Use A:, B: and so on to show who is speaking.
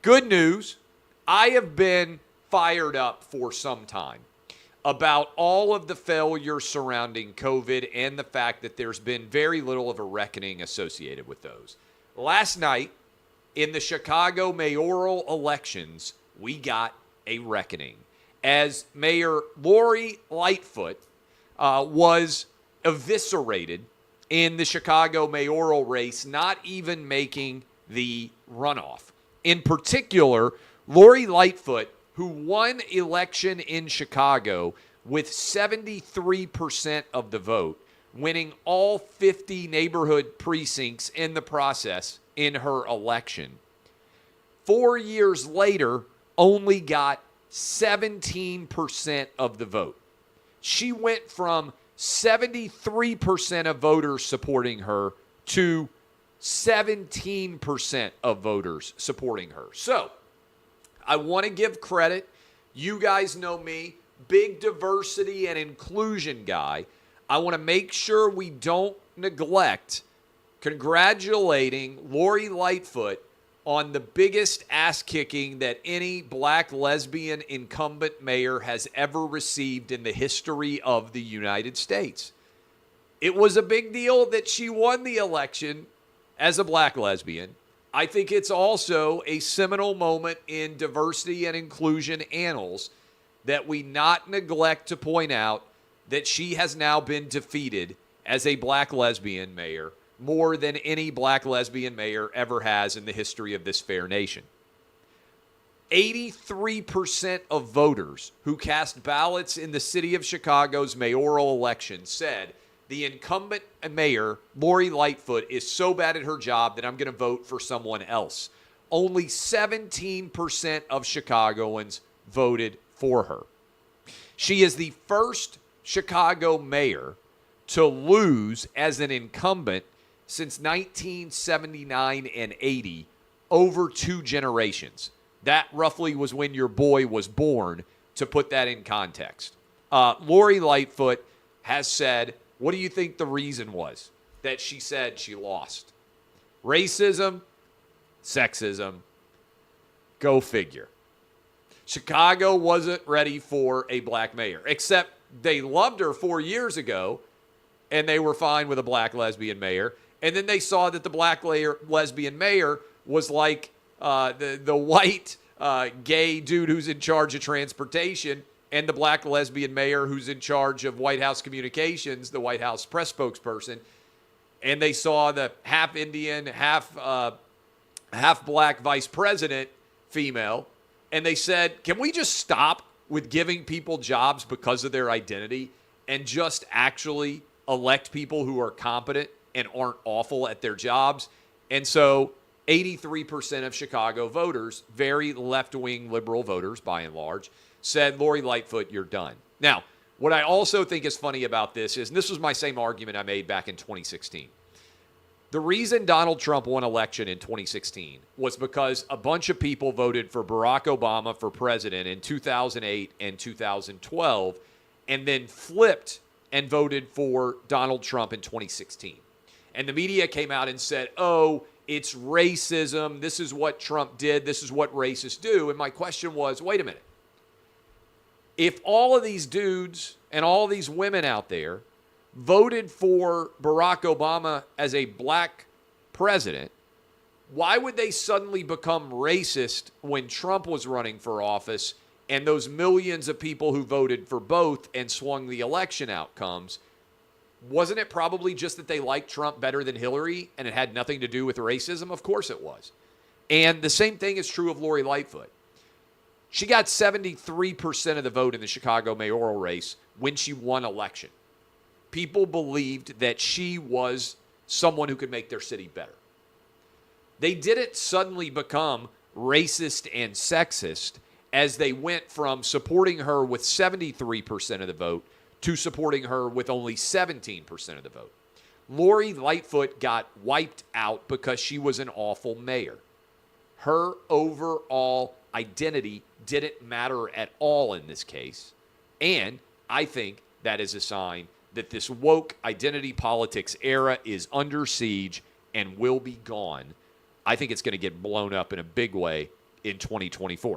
A: Good news, I have been fired up for some time about all of the failures surrounding COVID and the fact that there's been very little of a reckoning associated with those. Last night, in the Chicago mayoral elections, we got a reckoning as Mayor Lori Lightfoot was eviscerated in the Chicago mayoral race, not even making the runoff. In particular, Lori Lightfoot, who won election in Chicago with 73% of the vote, winning all 50 neighborhood precincts in the process in her election. 4 years later, only got 17% of the vote. She went from 73% of voters supporting her to 17% of voters supporting her. So, I want to give credit. You guys know me, big diversity and inclusion guy. I want to make sure we don't neglect congratulating Lori Lightfoot on the biggest ass kicking that any black lesbian incumbent mayor has ever received in the history of the United States. It was a big deal that she won the election as a black lesbian. I think it's also a seminal moment in diversity and inclusion annals that we not neglect to point out that she has now been defeated as a black lesbian mayor more than any black lesbian mayor ever has in the history of this fair nation. 83% of voters who cast ballots in the city of Chicago's mayoral election said the incumbent mayor, Lori Lightfoot, is so bad at her job that I'm going to vote for someone else. Only 17% of Chicagoans voted for her. She is the first Chicago mayor to lose as an incumbent since 1979 and 80, over 2 generations. That roughly was when your boy was born, to put that in context. Lori Lightfoot has said, what do you think the reason was that she said she lost? Racism, sexism, go figure. Chicago wasn't ready for a black mayor, except they loved her 4 years ago, and they were fine with a black lesbian mayor. And then they saw that the black lesbian mayor was like the white gay dude who's in charge of transportation, and the black lesbian mayor who's in charge of White House communications, the White House press spokesperson. And they saw the half Indian, half black vice president, female. And they said, can we just stop with giving people jobs because of their identity and just actually elect people who are competent and aren't awful at their jobs? And so 83% of Chicago voters, very left-wing liberal voters by and large, said, Lori Lightfoot, you're done. Now, what I also think is funny about this is, and this was my same argument I made back in 2016. The reason Donald Trump won election in 2016 was because a bunch of people voted for Barack Obama for president in 2008 and 2012, and then flipped and voted for Donald Trump in 2016. And the media came out and said, oh, it's racism. This is what Trump did. This is what racists do. And my question was, wait a minute. If all of these dudes and all these women out there voted for Barack Obama as a black president, why would they suddenly become racist when Trump was running for office and those millions of people who voted for both and swung the election outcomes? Wasn't it probably just that they liked Trump better than Hillary and it had nothing to do with racism? Of course it was. And the same thing is true of Lori Lightfoot. She got 73% of the vote in the Chicago mayoral race when she won election. People believed that she was someone who could make their city better. They didn't suddenly become racist and sexist as they went from supporting her with 73% of the vote to supporting her with only 17% of the vote. Lori Lightfoot got wiped out because she was an awful mayor. Her overall identity didn't matter at all in this case. And I think that is a sign that this woke identity politics era is under siege and will be gone. I think it's going to get blown up in a big way in 2024.